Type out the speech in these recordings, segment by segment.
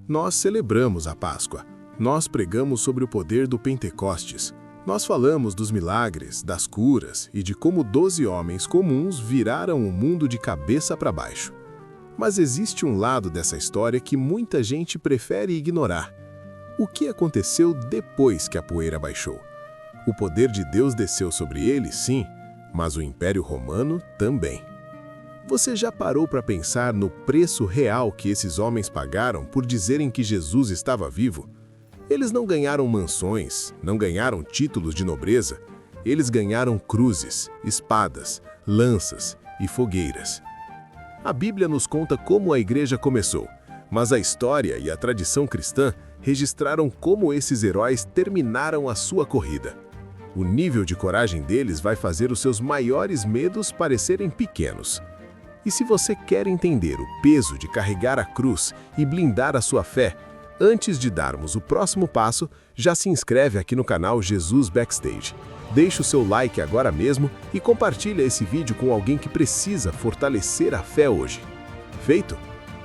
Nós celebramos a Páscoa. Nós pregamos sobre o poder do Pentecostes. Nós falamos dos milagres, das curas e de como 12 homens comuns viraram o mundo de cabeça para baixo. Mas existe um lado dessa história que muita gente prefere ignorar. O que aconteceu depois que a poeira baixou? O poder de Deus desceu sobre eles, sim, mas o Império Romano também. Você já parou para pensar no preço real que esses homens pagaram por dizerem que Jesus estava vivo? Eles não ganharam mansões, não ganharam títulos de nobreza. Eles ganharam cruzes, espadas, lanças e fogueiras. A Bíblia nos conta como a igreja começou, mas a história e a tradição cristã registraram como esses heróis terminaram a sua corrida. O nível de coragem deles vai fazer os seus maiores medos parecerem pequenos. E se você quer entender o peso de carregar a cruz e blindar a sua fé, antes de darmos o próximo passo, já se inscreve aqui no canal Jesus Backstage. Deixe o seu like agora mesmo e compartilha esse vídeo com alguém que precisa fortalecer a fé hoje. Feito?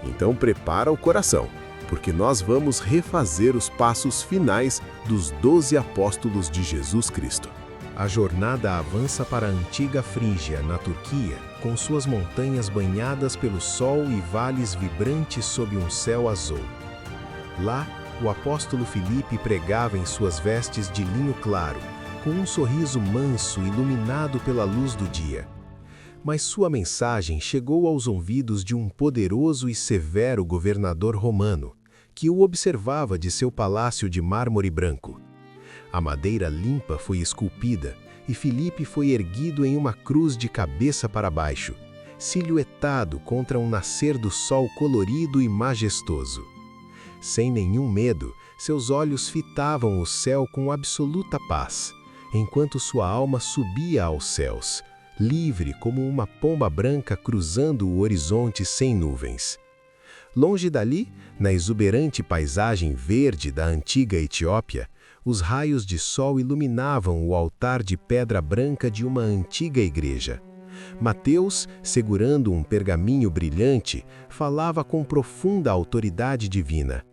Então prepara o coração, porque nós vamos refazer os passos finais dos 12 apóstolos de Jesus Cristo. A jornada avança para a antiga Frígia, na Turquia, com suas montanhas banhadas pelo sol e vales vibrantes sob um céu azul. Lá, o apóstolo Filipe pregava em suas vestes de linho claro, com um sorriso manso iluminado pela luz do dia. Mas sua mensagem chegou aos ouvidos de um poderoso e severo governador romano, que o observava de seu palácio de mármore branco. A madeira limpa foi esculpida e Filipe foi erguido em uma cruz de cabeça para baixo, silhuetado contra um nascer do sol colorido e majestoso. Sem nenhum medo, seus olhos fitavam o céu com absoluta paz, enquanto sua alma subia aos céus, livre como uma pomba branca cruzando o horizonte sem nuvens. Longe dali, na exuberante paisagem verde da antiga Etiópia, os raios de sol iluminavam o altar de pedra branca de uma antiga igreja. Mateus, segurando um pergaminho brilhante, falava com profunda autoridade divina.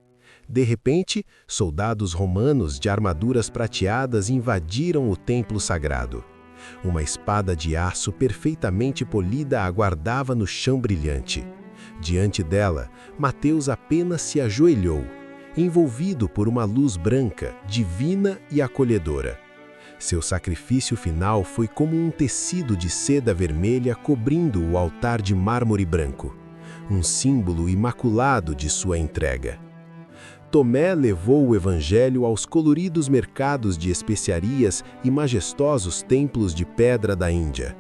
De repente, soldados romanos de armaduras prateadas invadiram o templo sagrado. Uma espada de aço perfeitamente polida aguardava no chão brilhante. Diante dela, Mateus apenas se ajoelhou, envolvido por uma luz branca, divina e acolhedora. Seu sacrifício final foi como um tecido de seda vermelha cobrindo o altar de mármore branco, um símbolo imaculado de sua entrega. Tomé levou o evangelho aos coloridos mercados de especiarias e majestosos templos de pedra da Índia.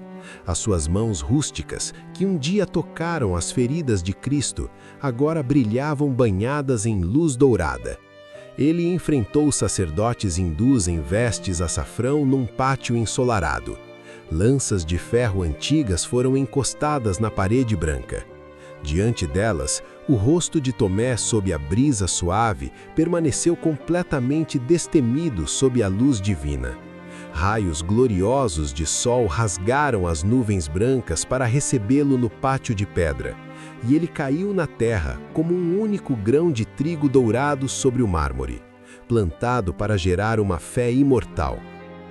As suas mãos rústicas, que um dia tocaram as feridas de Cristo, agora brilhavam banhadas em luz dourada. Ele enfrentou sacerdotes hindus em vestes açafrão num pátio ensolarado. Lanças de ferro antigas foram encostadas na parede branca. Diante delas, o rosto de Tomé sob a brisa suave permaneceu completamente destemido sob a luz divina. Raios gloriosos de sol rasgaram as nuvens brancas para recebê-lo no pátio de pedra, e ele caiu na terra como um único grão de trigo dourado sobre o mármore, plantado para gerar uma fé imortal.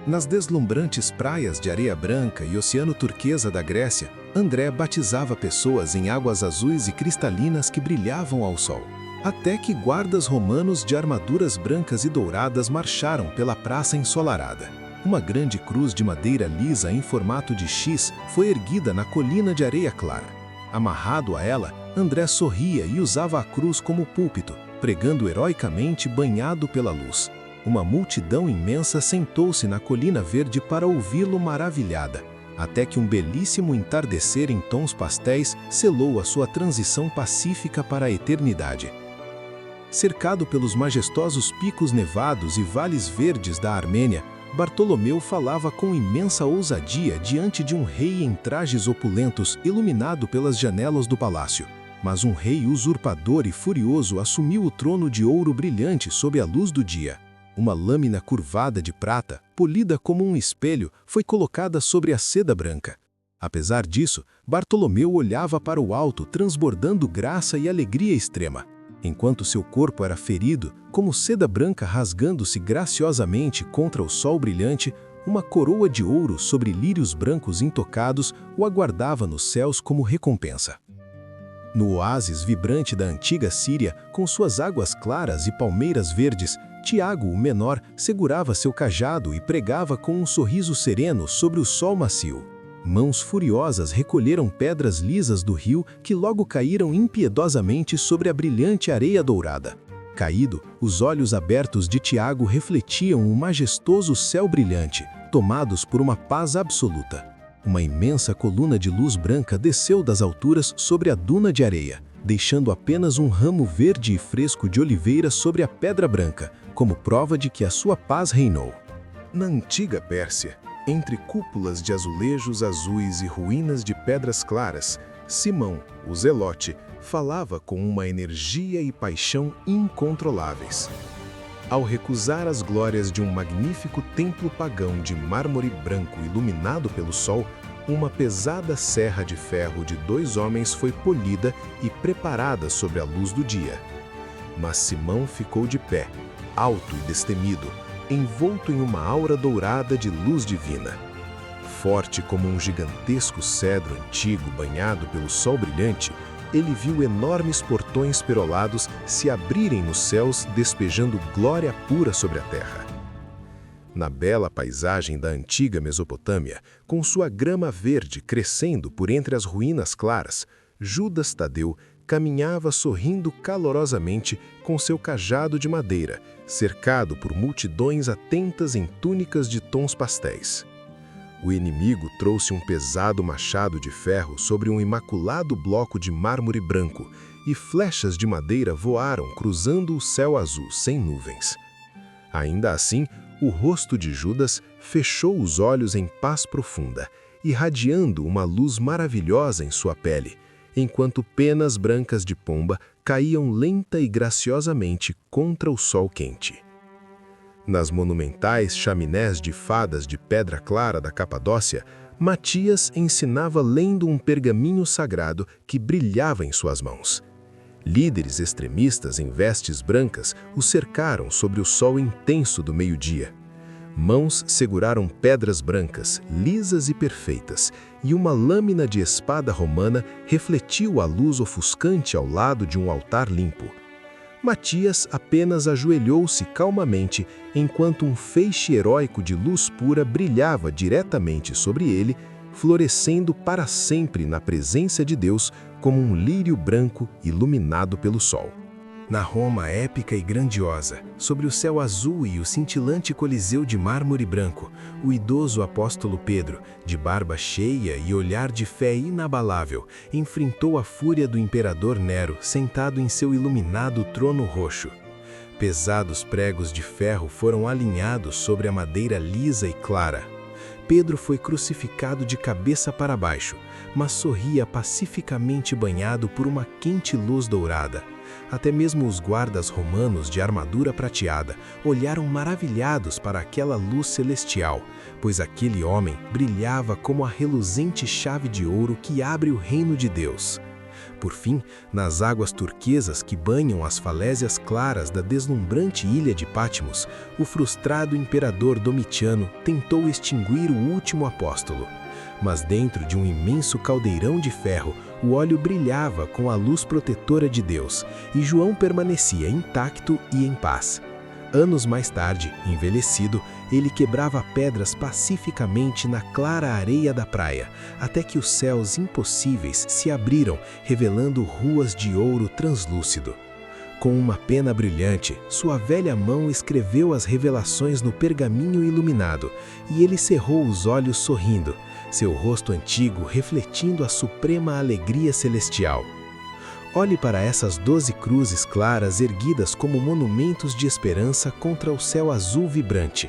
Nas deslumbrantes praias de areia branca e oceano turquesa da Grécia, André batizava pessoas em águas azuis e cristalinas que brilhavam ao sol. Até que guardas romanos de armaduras brancas e douradas marcharam pela praça ensolarada. Uma grande cruz de madeira lisa em formato de X foi erguida na colina de areia clara. Amarrado a ela, André sorria e usava a cruz como púlpito, pregando heroicamente banhado pela luz. Uma multidão imensa sentou-se na colina verde para ouvi-lo maravilhada, até que um belíssimo entardecer em tons pastéis selou a sua transição pacífica para a eternidade. Cercado pelos majestosos picos nevados e vales verdes da Armênia, Bartolomeu falava com imensa ousadia diante de um rei em trajes opulentos iluminado pelas janelas do palácio. Mas um rei usurpador e furioso assumiu o trono de ouro brilhante sob a luz do dia. Uma lâmina curvada de prata, polida como um espelho, foi colocada sobre a seda branca. Apesar disso, Bartolomeu olhava para o alto, transbordando graça e alegria extrema. Enquanto seu corpo era ferido, como seda branca rasgando-se graciosamente contra o sol brilhante, uma coroa de ouro sobre lírios brancos intocados o aguardava nos céus como recompensa. No oásis vibrante da antiga Síria, com suas águas claras e palmeiras verdes, Tiago, o menor, segurava seu cajado e pregava com um sorriso sereno sobre o sol macio. Mãos furiosas recolheram pedras lisas do rio que logo caíram impiedosamente sobre a brilhante areia dourada. Caído, os olhos abertos de Tiago refletiam o majestoso céu brilhante, tomados por uma paz absoluta. Uma imensa coluna de luz branca desceu das alturas sobre a duna de areia, deixando apenas um ramo verde e fresco de oliveira sobre a pedra branca, como prova de que a sua paz reinou. Na antiga Pérsia, entre cúpulas de azulejos azuis e ruínas de pedras claras, Simão, o Zelote, falava com uma energia e paixão incontroláveis. Ao recusar as glórias de um magnífico templo pagão de mármore branco iluminado pelo sol, uma pesada serra de ferro de 2 homens foi polida e preparada sobre a luz do dia. Mas Simão ficou de pé, alto e destemido, envolto em uma aura dourada de luz divina. Forte como um gigantesco cedro antigo banhado pelo sol brilhante, ele viu enormes portões perolados se abrirem nos céus, despejando glória pura sobre a terra. Na bela paisagem da antiga Mesopotâmia, com sua grama verde crescendo por entre as ruínas claras, Judas Tadeu caminhava sorrindo calorosamente com seu cajado de madeira, cercado por multidões atentas em túnicas de tons pastéis. O inimigo trouxe um pesado machado de ferro sobre um imaculado bloco de mármore branco, e flechas de madeira voaram cruzando o céu azul sem nuvens. Ainda assim, o rosto de Judas fechou os olhos em paz profunda, irradiando uma luz maravilhosa em sua pele, enquanto penas brancas de pomba caíam lenta e graciosamente contra o sol quente. Nas monumentais chaminés de fadas de pedra clara da Capadócia, Matias ensinava lendo um pergaminho sagrado que brilhava em suas mãos. Líderes extremistas em vestes brancas o cercaram sobre o sol intenso do meio-dia. Mãos seguraram pedras brancas, lisas e perfeitas, e uma lâmina de espada romana refletiu a luz ofuscante ao lado de um altar limpo. Matias apenas ajoelhou-se calmamente enquanto um feixe heróico de luz pura brilhava diretamente sobre ele, florescendo para sempre na presença de Deus como um lírio branco iluminado pelo sol. Na Roma épica e grandiosa, sobre o céu azul e o cintilante coliseu de mármore branco, o idoso apóstolo Pedro, de barba cheia e olhar de fé inabalável, enfrentou a fúria do imperador Nero sentado em seu iluminado trono roxo. Pesados pregos de ferro foram alinhados sobre a madeira lisa e clara. Pedro foi crucificado de cabeça para baixo, mas sorria pacificamente banhado por uma quente luz dourada. Até mesmo os guardas romanos de armadura prateada olharam maravilhados para aquela luz celestial, pois aquele homem brilhava como a reluzente chave de ouro que abre o reino de Deus. Por fim, nas águas turquesas que banham as falésias claras da deslumbrante ilha de Patmos, o frustrado imperador Domiciano tentou extinguir o último apóstolo. Mas dentro de um imenso caldeirão de ferro, o óleo brilhava com a luz protetora de Deus, e João permanecia intacto e em paz. Anos mais tarde, envelhecido, ele quebrava pedras pacificamente na clara areia da praia, até que os céus impossíveis se abriram, revelando ruas de ouro translúcido. Com uma pena brilhante, sua velha mão escreveu as revelações no pergaminho iluminado, e ele cerrou os olhos sorrindo, seu rosto antigo refletindo a suprema alegria celestial. Olhe para essas 12 cruzes claras erguidas como monumentos de esperança contra o céu azul vibrante.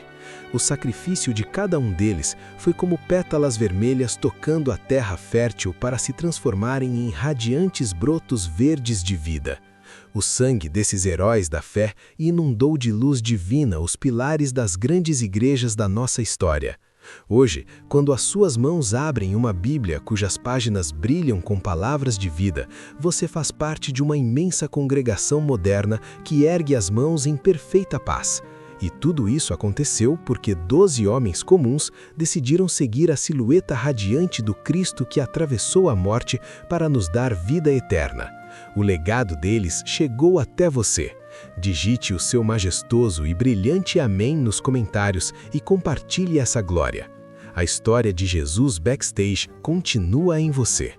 O sacrifício de cada um deles foi como pétalas vermelhas tocando a terra fértil para se transformarem em radiantes brotos verdes de vida. O sangue desses heróis da fé inundou de luz divina os pilares das grandes igrejas da nossa história. Hoje, quando as suas mãos abrem uma Bíblia cujas páginas brilham com palavras de vida, você faz parte de uma imensa congregação moderna que ergue as mãos em perfeita paz. E tudo isso aconteceu porque 12 homens comuns decidiram seguir a silhueta radiante do Cristo que atravessou a morte para nos dar vida eterna. O legado deles chegou até você. Digite o seu majestoso e brilhante amém nos comentários e compartilhe essa glória. A história de Jesus Backstage continua em você.